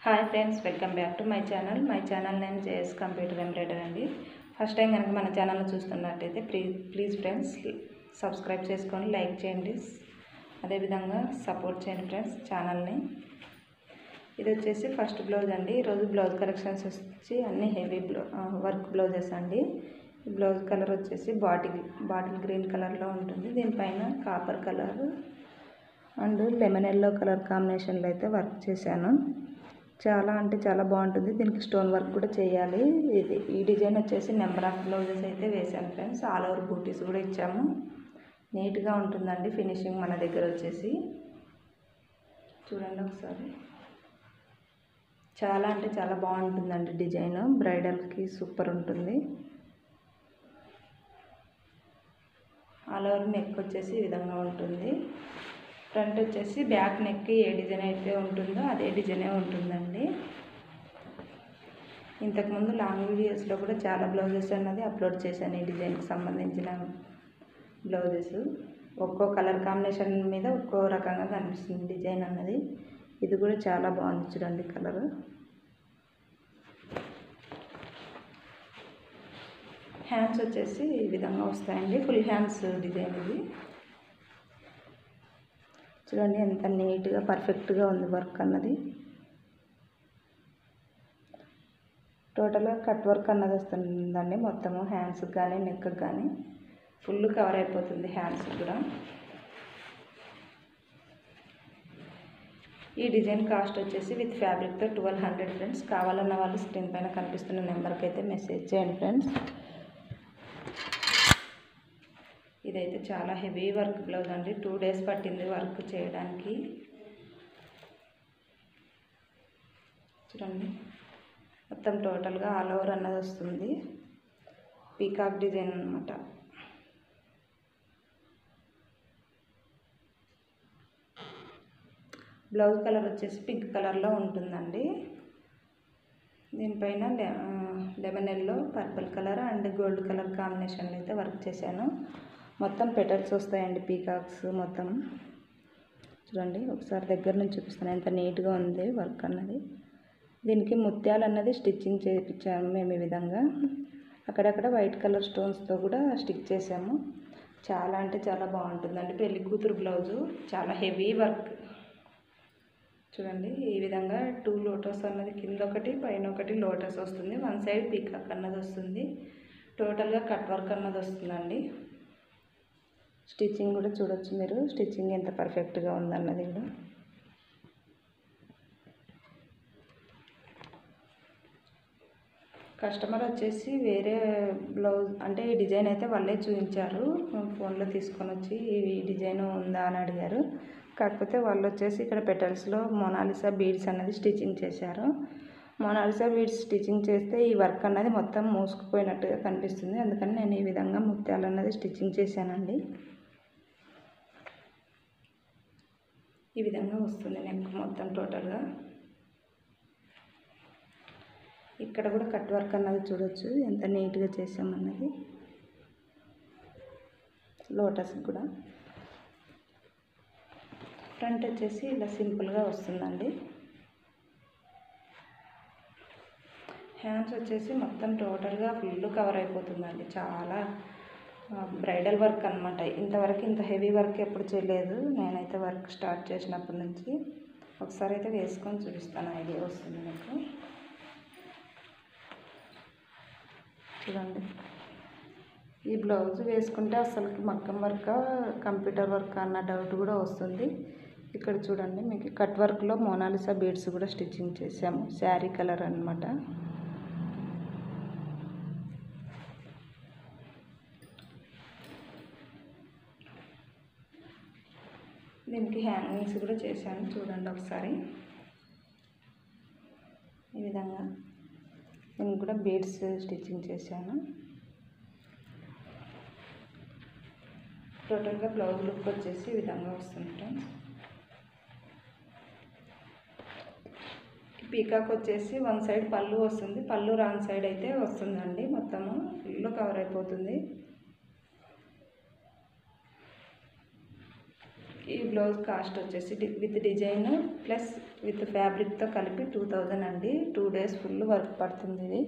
Hi friends, welcome back to my channel name JS computer embroidery అండి. First time కనుక మన channel చూస్తున్నట్టయితే please friends subscribe చేసుకొని like చేయండి, అదేవిధంగా సపోర్ట్ చేయండి ఫ్రెండ్స్ ఛానల్ని. ఇది వచ్చేసి ఫస్ట్ బ్లౌజ్ అండి. ఈరోజు బ్లౌజ్ కలెక్షన్స్ వచ్చి అన్ని హెవీ వర్క్ బ్లౌజెస్ అండి. ఈ బ్లౌజ్ కలర్ వచ్చేసి బాటిల్ గ్రీన్ కలర్లో ఉంటుంది. దీనిపైన copper colour and lemon yellow colour కాంబినేషన్లో అయితే వర్క్ చేశాను. చాలా అంటే చాలా బాగుంటుంది. దీనికి స్టోన్ వర్క్ కూడా చేయాలి. ఈ డిజైన్ వచ్చేసి నెంబర్ ఆఫ్ బ్లౌజెస్ అయితే వేసాను ఫ్రెండ్స్. ఆల్ ఓవర్ బూటీస్ కూడా ఇచ్చాము. నీట్గా ఉంటుందండి ఫినిషింగ్ మన దగ్గర వచ్చేసి. చూడండి ఒకసారి, చాలా అంటే చాలా బాగుంటుందండి డిజైన్. బ్రైడల్కి సూపర్ ఉంటుంది. ఆల్ ఓవర్ నెక్ వచ్చేసి ఈ విధంగా ఉంటుంది. ఫ్రంట్ వచ్చేసి బ్యాక్ నెక్ ఏ డిజైన్ అయితే ఉంటుందో అదే డిజైనే ఉంటుందండి. ఇంతకుముందు లాంగ్ వీడియోస్లో కూడా చాలా బ్లౌజెస్ అన్నది అప్లోడ్ చేశాను. ఈ డిజైన్కి సంబంధించిన బ్లౌజెస్ ఒక్కో కలర్ కాంబినేషన్ మీద ఒక్కో రకంగా కనిపిస్తుంది డిజైన్ అన్నది. ఇది కూడా చాలా బాగుంది చూడండి కలర్. హ్యాండ్స్ వచ్చేసి ఈ విధంగా వస్తాయండి. ఫుల్ హ్యాండ్స్ డిజైన్ ఇది. చూడండి ఎంత నీట్గా పర్ఫెక్ట్గా ఉంది వర్క్ అన్నది. టోటల్గా కట్ వర్క్ అన్నది వస్తుందండి. మొత్తము హ్యాండ్స్కి కానీ నెక్కి కానీ ఫుల్ కవర్ అయిపోతుంది హ్యాండ్స్ కూడా. ఈ డిజైన్ కాస్ట్ వచ్చేసి విత్ ఫ్యాబ్రిక్తో 1200 ఫ్రెండ్స్. కావాలన్న వాళ్ళు స్క్రీన్ పైన కనిపిస్తున్న నెంబర్కి అయితే మెసేజ్ చేయండి ఫ్రెండ్స్. ఇదైతే చాలా హెవీ వర్క్ బ్లౌజ్ అండి. 2 డేస్ పట్టింది వర్క్ చేయడానికి. చూడండి మొత్తం టోటల్గా ఆల్ ఓవర్ అన్నది వస్తుంది. పీకాక్ డిజైన్ అన్నమాట. బ్లౌజ్ కలర్ వచ్చేసి పింక్ కలర్లో ఉంటుందండి. దీనిపైన lemon yellow, purple colour and gold colour కాంబినేషన్లో అయితే వర్క్ చేశాను. మొత్తం పెటల్స్ వస్తాయండి పీకాక్స్ మొత్తం. చూడండి ఒకసారి దగ్గర నుంచి చూపిస్తాను ఎంత నీట్గా ఉంది వర్క్ అన్నది. దీనికి ముత్యాలు అన్నది స్టిచ్చింగ్ చేయించాము మేము ఈ విధంగా. అక్కడక్కడ వైట్ కలర్ స్టోన్స్తో కూడా స్టిచ్ చేసాము. చాలా అంటే చాలా బాగుంటుందండి. పెళ్లి కూతురు బ్లౌజు చాలా హెవీ వర్క్. చూడండి ఈ విధంగా 2 లోటస్ అన్నది కింద ఒకటి పైన ఒకటి లోటస్ వస్తుంది. 1 సైడ్ పీకాక్ అన్నది వస్తుంది. టోటల్గా కట్ వర్క్ అన్నది వస్తుందండి. స్టిచ్చింగ్ కూడా చూడొచ్చు మీరు, స్టిచ్చింగ్ ఎంత పర్ఫెక్ట్గా ఉందన్నది కూడా. కస్టమర్ వచ్చేసి వేరే బ్లౌజ్ అంటే ఈ డిజైన్ అయితే వాళ్ళే చూపించారు. ఫోన్లో తీసుకొని వచ్చి ఈ డిజైన్ ఉందా అని అడిగారు. కాకపోతే వాళ్ళు వచ్చేసి ఇక్కడ పెటల్స్లో మోనాలిసా బీడ్స్ అన్నది స్టిచ్చింగ్ చేశారు. మోనాలిసా బీడ్స్ స్టిచ్చింగ్ చేస్తే ఈ వర్క్ అన్నది మొత్తం మూసుకుపోయినట్టుగా కనిపిస్తుంది. అందుకని నేను ఈ విధంగా ముత్యాలు అన్నది స్టిచ్చింగ్ చేశానండి. ఈ విధంగా వస్తుంది నెక్ మొత్తం టోటల్గా. ఇక్కడ కూడా కట్ వర్క్ అన్నది చూడొచ్చు ఎంత నీట్గా చేసామన్నది. లోటస్ కూడా ఫ్రంట్ వచ్చేసి ఇలా సింపుల్గా వస్తుందండి. హ్యాండ్స్ వచ్చేసి మొత్తం టోటల్గా ఫుల్ కవర్ అయిపోతుందండి. చాలా బ్రైడల్ వర్క్ అనమాట. ఇంతవరకు ఇంత హెవీ వర్క్ ఎప్పుడు చేయలేదు నేనైతే వర్క్ స్టార్ట్ చేసినప్పటి నుంచి. ఒకసారి అయితే వేసుకొని చూపిస్తాను, ఐడియా వస్తుంది మీకు. చూడండి ఈ బ్లౌజ్ వేసుకుంటే అసలుకి మగ్గం వర్క్ కంప్యూటర్ వర్క్ అన్న డౌట్ కూడా వస్తుంది. ఇక్కడ చూడండి మీకు కట్ వర్క్లో మోనాలిసా బీడ్స్ కూడా స్టిచ్చింగ్ చేసాము. శారీ కలర్ అన్నమాట. దీనికి హ్యాంగింగ్స్ కూడా చేశాను చూడండి ఒకసారి. ఈ విధంగా దీనికి కూడా బీడ్స్ స్టిచ్చింగ్ చేశాను. టోటల్గా బ్లౌజ్ లుక్ వచ్చేసి ఈ విధంగా వస్తుంది ఫ్రెండ్స్. పీకాక్ వచ్చేసి 1 సైడ్ పళ్ళు వస్తుంది. పళ్ళు రాంగ్ సైడ్ అయితే వస్తుందండి. మొత్తము ఫుల్ కవర్ అయిపోతుంది. ఈ బ్లౌజ్ కాస్ట్ వచ్చేసి విత్ డిజైన్ ప్లస్ విత్ ఫ్యాబ్రిక్తో కలిపి 2000 అండి. 2 days ఫుల్ వర్క్ పడుతుంది ఇది.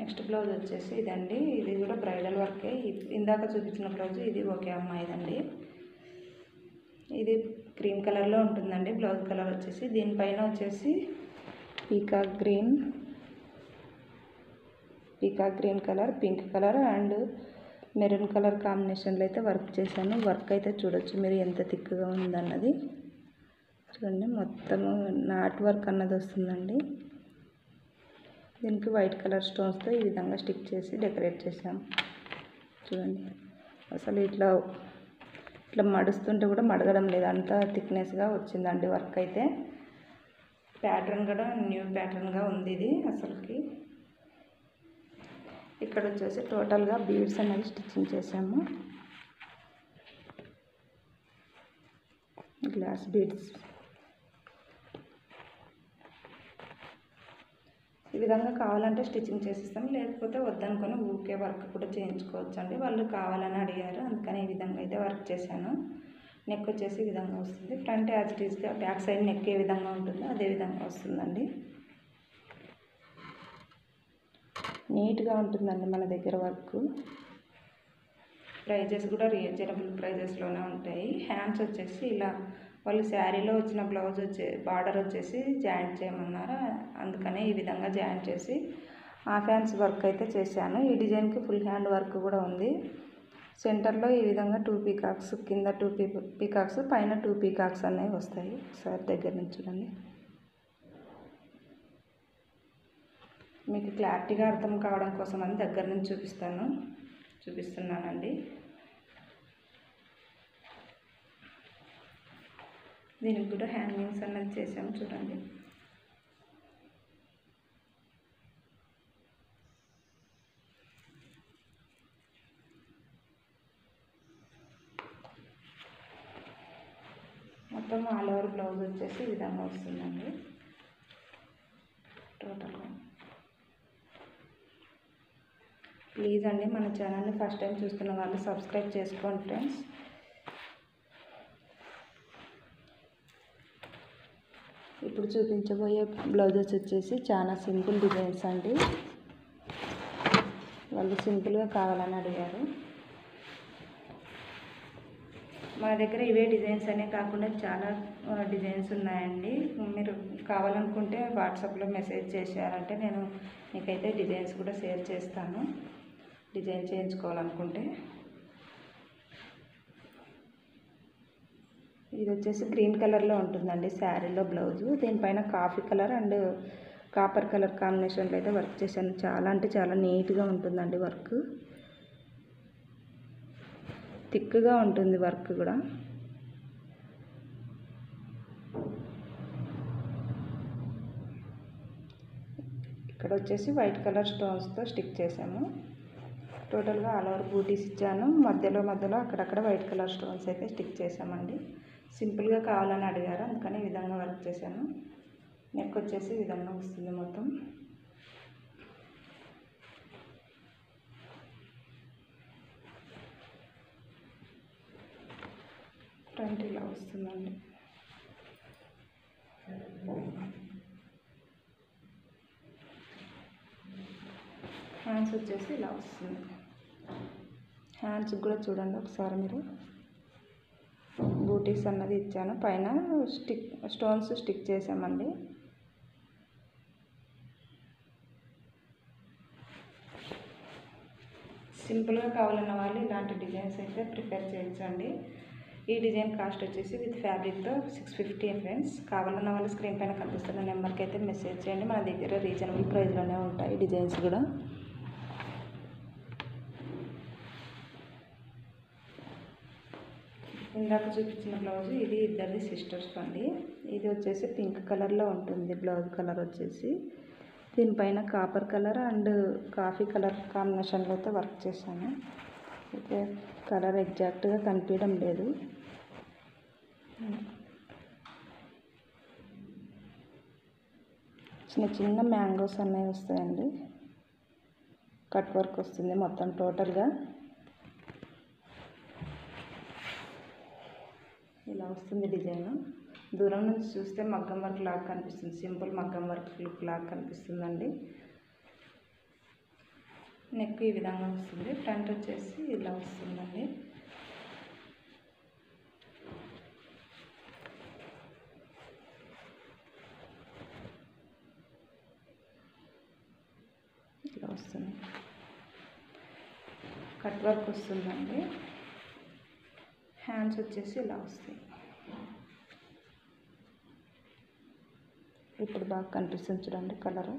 నెక్స్ట్ బ్లౌజ్ వచ్చేసి ఇదండి. ఇది కూడా బ్రైడల్ వర్కే. ఇందాక చూపించిన బ్లౌజ్ ఇది ఒకే అమ్మాయిదండి. ఇది క్రీమ్ కలర్లో ఉంటుందండి బ్లౌజ్ కలర్ వచ్చేసి. దీనిపైన వచ్చేసి peacock green colour, pink colour and maroon colour కాంబినేషన్లో అయితే వర్క్ చేశాను. వర్క్ అయితే చూడొచ్చు మీరు ఎంత థిక్గా ఉందన్నది. చూడండి మొత్తము నాట్ వర్క్ అన్నది వస్తుందండి. దీనికి వైట్ కలర్ స్టోన్స్తో ఈ విధంగా స్టిక్ చేసి డెకరేట్ చేసాం. చూడండి అసలు ఇట్లా మడుస్తుంటే కూడా మడగడం లేదు, అంత థిక్నెస్గా వచ్చిందండి వర్క్ అయితే. ప్యాటర్న్ కూడా న్యూ ప్యాటర్న్గా ఉంది ఇది అసలుకి. ఇక్కడ వచ్చేసి టోటల్గా బీడ్స్ అనేది స్టిచ్చింగ్ చేసాము. గ్లాస్ బీడ్స్ ఈ విధంగా కావాలంటే స్టిచ్చింగ్ చేసిస్తాం, లేకపోతే వద్దనుకొని ఊకే వర్క్ కూడా చేయించుకోవచ్చు అండి. వాళ్ళు కావాలని అడిగారు, అందుకని ఈ విధంగా అయితే వర్క్ చేశాను. నెక్ వచ్చేసి ఈ విధంగా వస్తుంది. ఫ్రంట్ యాజ్ ఇట్ ఈస్గా బ్యాక్ సైడ్ నెక్ ఏ విధంగా ఉంటుందో అదే విధంగా వస్తుందండి. నీట్గా ఉంటుందండి మన దగ్గర వర్క్. ప్రైజెస్ కూడా రీజనబుల్ ప్రైజెస్లోనే ఉంటాయి. హ్యాండ్స్ వచ్చేసి ఇలా వాళ్ళు శారీలో వచ్చిన బ్లౌజ్ బార్డర్ వచ్చేసి జాయింట్ చేయమన్నారు, అందుకనే ఈ విధంగా జాయింట్ చేసి హాఫ్ హ్యాండ్స్ వర్క్ అయితే చేశాను. ఈ డిజైన్కి ఫుల్ హ్యాండ్ వర్క్ కూడా ఉంది. సెంటర్లో ఈ విధంగా 2 పీకాక్స్, కింద 2 పీకాక్స్, పైన 2 పీకాక్స్ అనేవి వస్తాయి. ఒకసారి దగ్గర నుంచి చూడండి, మీకు క్లారిటీగా అర్థం కావడం కోసం అని దగ్గర నుంచి చూపిస్తున్నానండి. దీనికి కూడా హ్యాంగింగ్స్ అన్నది చేసాము చూడండి. మొత్తం ఆల్ ఓవర్ బ్లౌజ్ వచ్చేసి ఈ విధంగా వస్తుందండి టోటల్గా. ప్లీజ్ అండి మన ఛానల్ని ఫస్ట్ టైం చూస్తున్న వాళ్ళు సబ్స్క్రైబ్ చేసుకోండి ఫ్రెండ్స్. ఇప్పుడు చూపించబోయే బ్లౌజెస్ వచ్చేసి చాలా సింపుల్ డిజైన్స్ అండి. వాళ్ళు సింపుల్గా కావాలని అడిగారు. మన దగ్గర ఇవే డిజైన్స్ అనే కాకుండా చాలా డిజైన్స్ ఉన్నాయండి. మీరు కావాలనుకుంటే వాట్సాప్లో మెసేజ్ చేశారంటే నేను మీకైతే డిజైన్స్ కూడా షేర్ చేస్తాను, డిజైన్ చేయించుకోవాలనుకుంటే. ఇది వచ్చేసి గ్రీన్ కలర్లో ఉంటుందండి శారీలో బ్లౌజు. దీనిపైన coffee colour and copper colour కాంబినేషన్లో అయితే వర్క్ చేశాను. చాలా అంటే చాలా నీట్గా ఉంటుందండి వర్క్. థిక్గా ఉంటుంది వర్క్ కూడా. ఇక్కడ వచ్చేసి వైట్ కలర్ స్టోన్స్తో స్టిక్ చేసాము. టోటల్గా ఆల్ ఓవర్ బూటీస్ ఇచ్చాను. మధ్యలో అక్కడక్కడ వైట్ కలర్ స్టోన్స్ అయితే స్టిక్ చేసామండి. సింపుల్గా కావాలని అడిగారు, అందుకని ఈ విధంగా వర్క్ చేశాను. నెక్ వచ్చేసి ఈ విధంగా వస్తుంది మొత్తం. ఫ్రంట్ ఇలా వస్తుందండి. హ్యాండ్స్ వచ్చేసి ఇలా వస్తుంది. హ్యాండ్స్ కూడా చూడండి ఒకసారి మీరు. బూటీస్ అన్నది ఇచ్చాను, పైన స్టోన్స్ స్టిక్ చేసామండి. సింపుల్గా కావాలన్న వాళ్ళు ఇలాంటి డిజైన్స్ అయితే ప్రిపేర్ చేయొచ్చండి. ఈ డిజైన్ కాస్ట్ వచ్చేసి విత్ ఫ్యాబ్రిక్తో 650 ఫ్రెండ్స్. కావాలన్న వాళ్ళు స్క్రీన్ పైన కనిపిస్తున్న నెంబర్కి అయితే మెసేజ్ చేయండి. మన దగ్గర రీజనబుల్ ప్రైస్లోనే ఉంటాయి డిజైన్స్ కూడా. ఇందాక చూపించిన బ్లౌజ్ ఇది ఇద్దరిది సిస్టర్స్ అండి. ఇది వచ్చేసి పింక్ కలర్లో ఉంటుంది బ్లౌజ్ కలర్ వచ్చేసి. దీనిపైన copper colour and coffee colour కాంబినేషన్లో అయితే వర్క్ చేశాను. అయితే కలర్ ఎగ్జాక్ట్గా కనిపించడం లేదు. చిన్న చిన్న మ్యాంగోస్ అనేవి వస్తాయండి. కట్ వర్క్ వస్తుంది మొత్తం టోటల్గా. ఇలా వస్తుంది డిజైన్. దూరం నుంచి చూస్తే మగ్గం వర్క్ లాగా కనిపిస్తుంది, సింపుల్ మగ్గం వర్క్ లుక్ లాగా కనిపిస్తుందండి. నెక్ ఈ విధంగా వస్తుంది, ఫ్రంట్ వచ్చేసి ఇలా వస్తుందండి. ఇలా వస్తుంది, కట్ వర్క్ వస్తుందండి. హ్యాండ్స్ వచ్చేసి ఇలా వస్తాయి. ఇప్పుడు బాగా కనిపిస్తుంది చూడండి కలరు.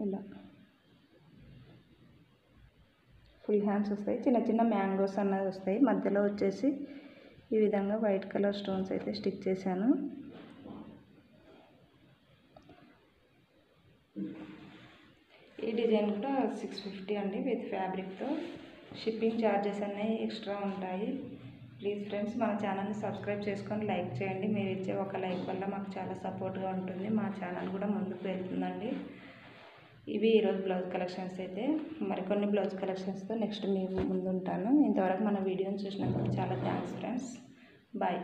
ఇలా ఫుల్ హ్యాండ్స్ వస్తాయి, చిన్న చిన్న మ్యాంగోస్ అన్నది వస్తాయి. మధ్యలో వచ్చేసి ఈ విధంగా వైట్ కలర్ స్టోన్స్ అయితే స్టిక్ చేశాను. ఈ డిజైన్ కూడా 650 అండి విత్ ఫ్యాబ్రిక్తో. షిప్పింగ్ ఛార్జెస్ అనేవి ఎక్స్ట్రా ఉంటాయి. ప్లీజ్ ఫ్రెండ్స్ మన ఛానల్ని సబ్స్క్రైబ్ చేసుకొని లైక్ చేయండి. మీరు ఇచ్చే ఒక లైక్ వల్ల మాకు చాలా సపోర్ట్గా ఉంటుంది, మా ఛానల్ కూడా ముందుకు వెళ్తుందండి. ఇవి ఈరోజు బ్లౌజ్ కలెక్షన్స్ అయితే. మరికొన్ని బ్లౌజ్ కలెక్షన్స్తో నెక్స్ట్ మీ ముందు ఉంటాను. ఇంతవరకు మన వీడియోని చూసినందుకు చాలా థ్యాంక్స్ ఫ్రెండ్స్. బాయ్.